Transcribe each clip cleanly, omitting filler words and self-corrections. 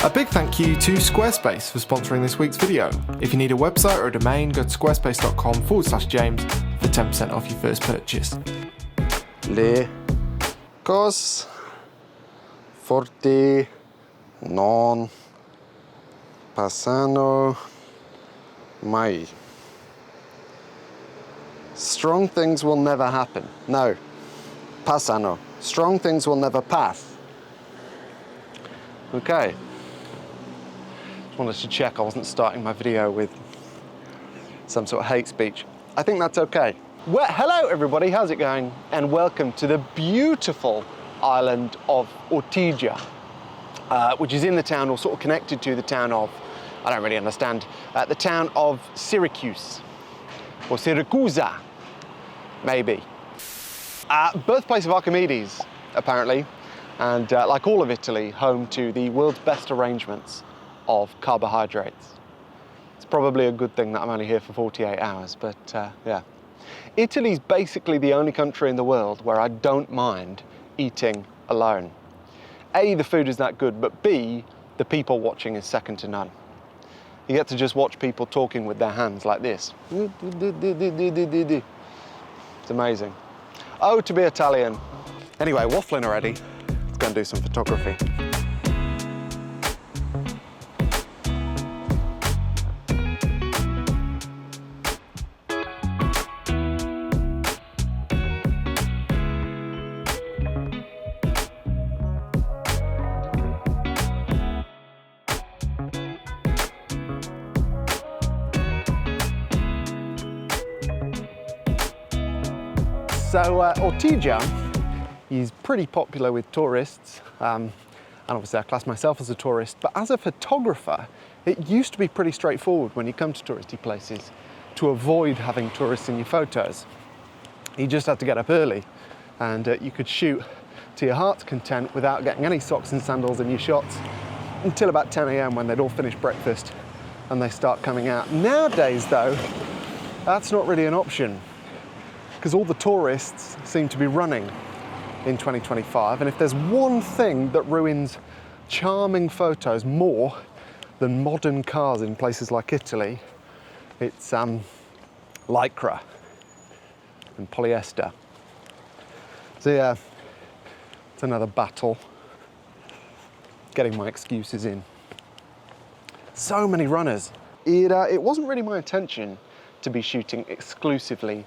A big thank you to Squarespace for sponsoring this week's video. If you need a website or a domain, go to squarespace.com/James for 10% off your first purchase. Le cos forti non passano mai. Strong things will never happen. No, passano. Strong things will never pass. Okay. Just wanted to check I wasn't starting my video with some sort of hate speech. I think that's okay. Well, hello everybody, how's it going? And welcome to the beautiful island of Ortigia, which is in the town, or sort of connected to the town of, I don't really understand, the town of Syracuse, or Syracusa, maybe. Birthplace of Archimedes, apparently, and like all of Italy, home to the world's best arrangements of carbohydrates. It's probably a good thing that I'm only here for 48 hours, but yeah. Italy's basically the only country in the world where I don't mind eating alone. A, the food is that good, but B, the people watching is second to none. You get to just watch people talking with their hands like this. It's amazing. Oh, to be Italian. Anyway, waffling already. Let's go and do some photography. So Ortigia is pretty popular with tourists, and obviously I class myself as a tourist, but as a photographer, it used to be pretty straightforward when you come to touristy places to avoid having tourists in your photos. You just had to get up early and you could shoot to your heart's content without getting any socks and sandals in your shots until about 10 a.m. when they'd all finished breakfast and they start coming out. Nowadays though, that's not really an option, because all the tourists seem to be running in 2025. And if there's one thing that ruins charming photos more than modern cars in places like Italy, it's Lycra and polyester. So yeah, it's another battle getting my excuses in. So many runners. It wasn't really my intention to be shooting exclusively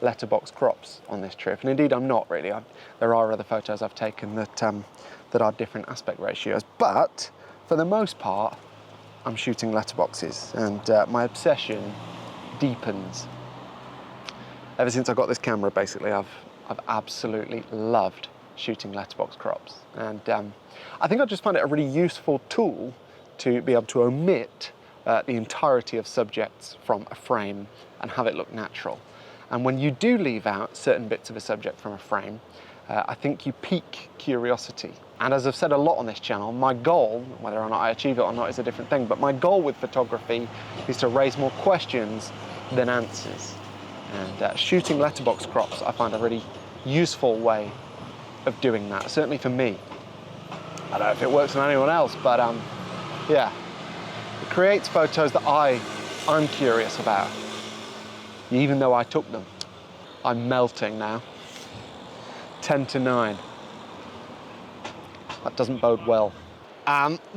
letterbox crops on this trip, and indeed I'm not really. There are other photos I've taken that are different aspect ratios, but for the most part I'm shooting letterboxes, and my obsession deepens. Ever since I got this camera, basically I've absolutely loved shooting letterbox crops, and I think I just find it a really useful tool to be able to omit the entirety of subjects from a frame and have it look natural. And when you do leave out certain bits of a subject from a frame, I think you pique curiosity. And as I've said a lot on this channel, my goal, whether or not I achieve it or not is a different thing, but my goal with photography is to raise more questions than answers. And shooting letterbox crops, I find a really useful way of doing that, certainly for me. I don't know if it works on anyone else, but yeah. It creates photos that I'm curious about, even though I took them. I'm melting now. 10 to 9. That doesn't bode well.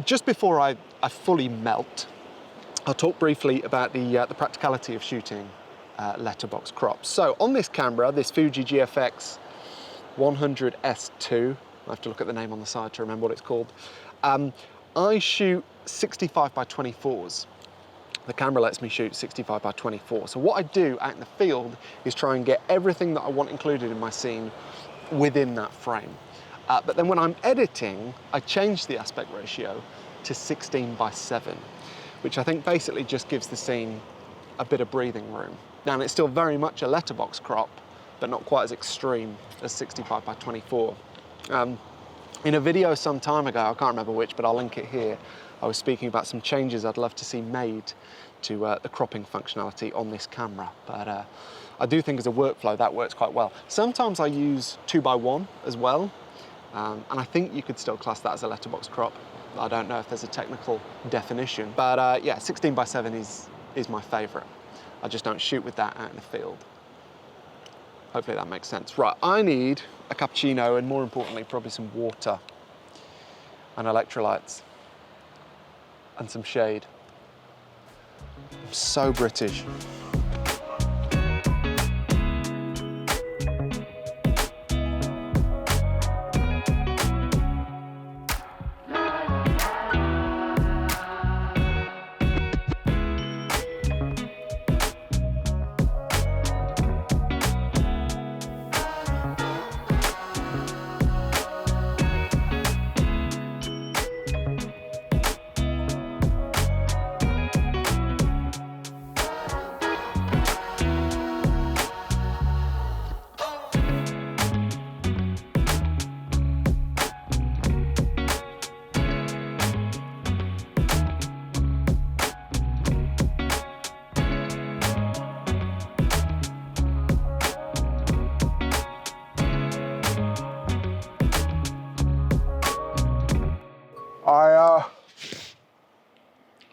Just before I fully melt, I'll talk briefly about the practicality of shooting letterbox crops. So on this camera, this Fuji GFX 100S2, I have to look at the name on the side to remember what it's called, I shoot 65 by 24s. The camera lets me shoot 65 by 24. So what I do out in the field is try and get everything that I want included in my scene within that frame. But then when I'm editing, I change the aspect ratio to 16 by 7, which I think basically just gives the scene a bit of breathing room. Now, it's still very much a letterbox crop, but not quite as extreme as 65 by 24. In a video some time ago, I can't remember which, but I'll link it here, I was speaking about some changes I'd love to see made to the cropping functionality on this camera. But I do think as a workflow that works quite well. Sometimes I use 2x1 as well, and I think you could still class that as a letterbox crop. I don't know if there's a technical definition, but yeah, 16:7 is my favorite. I just don't shoot with that out in the field. Hopefully that makes sense. Right, I need a cappuccino and more importantly, probably some water and electrolytes and some shade. I'm so British.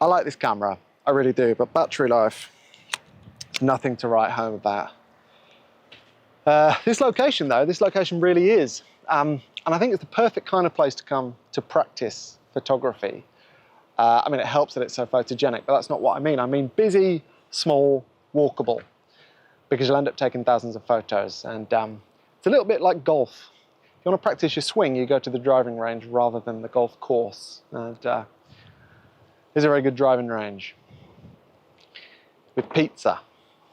I like this camera, I really do, but battery life, it's nothing to write home about. This location really is. And I think it's the perfect kind of place to come to practice photography. I mean, it helps that it's so photogenic, but that's not what I mean. I mean busy, small, walkable, because you'll end up taking thousands of photos. And it's a little bit like golf. If you want to practice your swing, you go to the driving range rather than the golf course. And it's a very good driving range with pizza.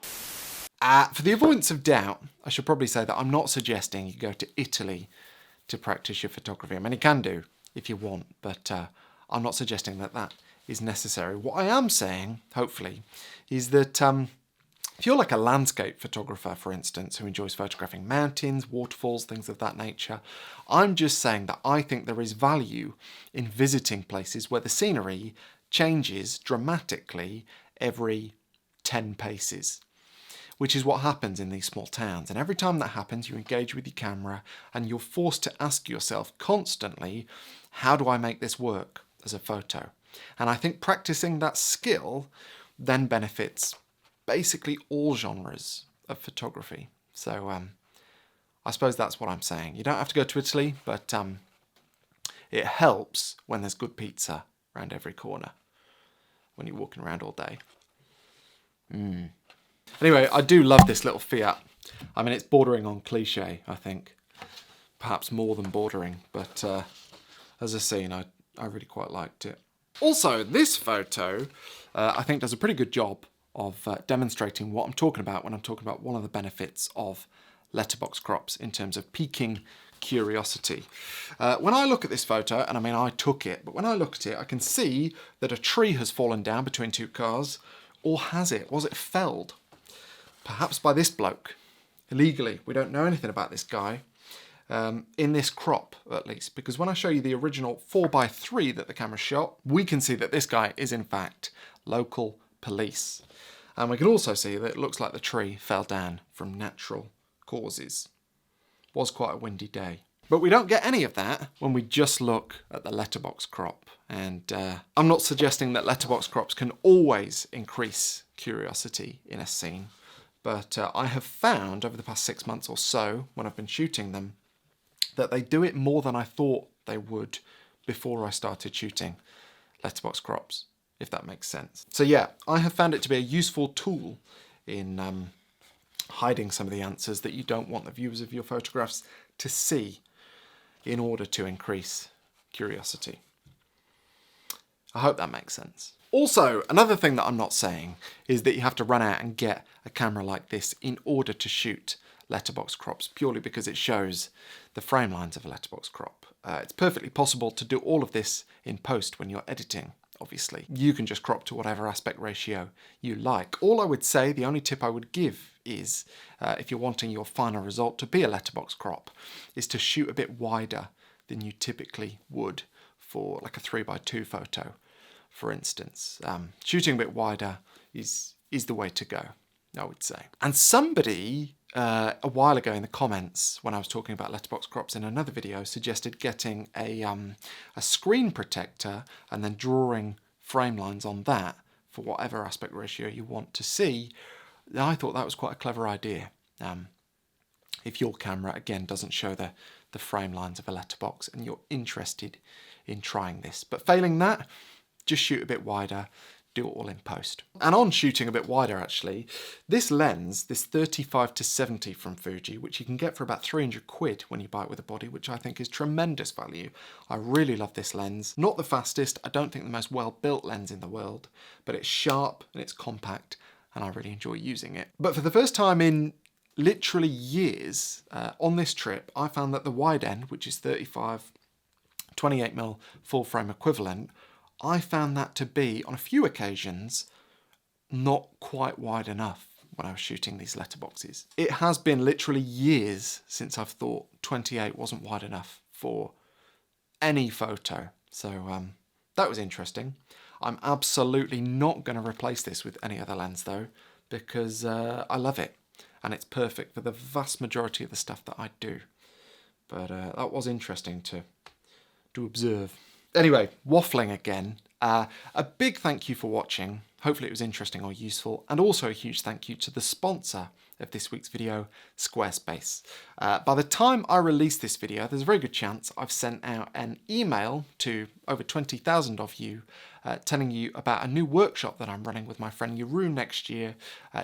For the avoidance of doubt, I should probably say that I'm not suggesting you go to Italy to practice your photography. I mean, you can do if you want, but I'm not suggesting that that is necessary. What I am saying, hopefully, is that if you're like a landscape photographer, for instance, who enjoys photographing mountains, waterfalls, things of that nature, I'm just saying that I think there is value in visiting places where the scenery changes dramatically every 10 paces, which is what happens in these small towns. And every time that happens, you engage with your camera and you're forced to ask yourself constantly, how do I make this work as a photo? And I think practicing that skill then benefits basically all genres of photography. So I suppose that's what I'm saying. You don't have to go to Italy, but it helps when there's good pizza around every corner when you're walking around all day. Anyway, I do love this little Fiat. I mean, it's bordering on cliche, I think. Perhaps more than bordering, but as a scene, I really quite liked it. Also, this photo, I think does a pretty good job of demonstrating what I'm talking about when I'm talking about one of the benefits of letterbox crops in terms of piquing curiosity. When I look at this photo, and I mean I took it, but when I look at it I can see that a tree has fallen down between two cars, or has it? Was it felled? Perhaps by this bloke, illegally. We don't know anything about this guy, in this crop at least, because when I show you the original 4x3 that the camera shot, we can see that this guy is in fact local police. And we can also see that it looks like the tree fell down from natural causes. Was quite a windy day. But we don't get any of that when we just look at the letterbox crop. And I'm not suggesting that letterbox crops can always increase curiosity in a scene, but I have found over the past 6 months or so, when I've been shooting them, that they do it more than I thought they would before I started shooting letterbox crops, if that makes sense. So yeah, I have found it to be a useful tool in hiding some of the answers that you don't want the viewers of your photographs to see in order to increase curiosity. I hope that makes sense. Also, another thing that I'm not saying is that you have to run out and get a camera like this in order to shoot letterbox crops, purely because it shows the frame lines of a letterbox crop. It's perfectly possible to do all of this in post when you're editing, obviously. You can just crop to whatever aspect ratio you like. All I would say, the only tip I would give is, if you're wanting your final result to be a letterbox crop, is to shoot a bit wider than you typically would for like a 3x2 photo, for instance. Shooting a bit wider is the way to go, I would say. And somebody a while ago in the comments when I was talking about letterbox crops in another video suggested getting a screen protector and then drawing frame lines on that for whatever aspect ratio you want to see. I thought that was quite a clever idea. If your camera, again, doesn't show the frame lines of a letterbox and you're interested in trying this. But failing that, just shoot a bit wider, do it all in post. And on shooting a bit wider actually, this lens, this 35-70 from Fuji, which you can get for about 300 quid when you buy it with a body, which I think is tremendous value. I really love this lens. Not the fastest, I don't think the most well-built lens in the world, but it's sharp and it's compact and I really enjoy using it. But for the first time in literally years on this trip, I found that the wide end, which is 35, 28mm full frame equivalent, I found that to be, on a few occasions, not quite wide enough when I was shooting these letterboxes. It has been literally years since I've thought 28 wasn't wide enough for any photo. So that was interesting. I'm absolutely not going to replace this with any other lens though, because I love it. And it's perfect for the vast majority of the stuff that I do. But that was interesting to observe. Anyway, waffling again. A big thank you for watching. Hopefully it was interesting or useful. And also a huge thank you to the sponsor of this week's video, Squarespace. By the time I release this video, there's a very good chance I've sent out an email to over 20,000 of you telling you about a new workshop that I'm running with my friend Jeroen next year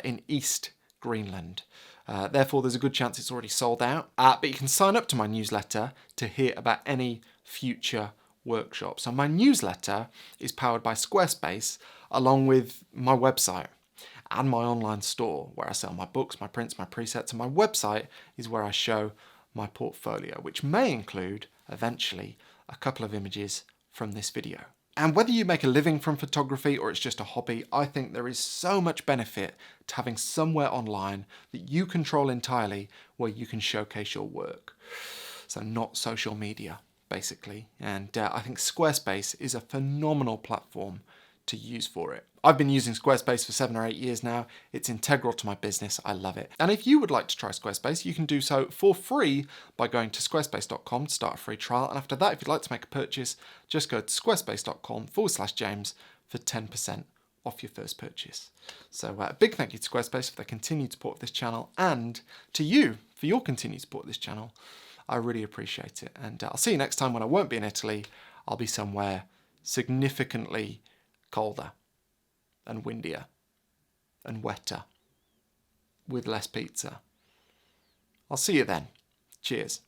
in East Greenland. Therefore, there's a good chance it's already sold out, but you can sign up to my newsletter to hear about any future workshops. So my newsletter is powered by Squarespace, along with my website and my online store, where I sell my books, my prints, my presets, and my website is where I show my portfolio, which may include, eventually, a couple of images from this video. And whether you make a living from photography or it's just a hobby, I think there is so much benefit to having somewhere online that you control entirely where you can showcase your work. So not social media, basically. And I think Squarespace is a phenomenal platform to use for it. I've been using Squarespace for 7 or 8 years now. It's integral to my business. I love it. And if you would like to try Squarespace, you can do so for free by going to squarespace.com to start a free trial. And after that, if you'd like to make a purchase, just go to squarespace.com/James for 10% off your first purchase. So a big thank you to Squarespace for their continued support of this channel, and to you for your continued support of this channel. I really appreciate it. And I'll see you next time when I won't be in Italy. I'll be somewhere significantly colder and windier and wetter with less pizza. I'll see you then. Cheers.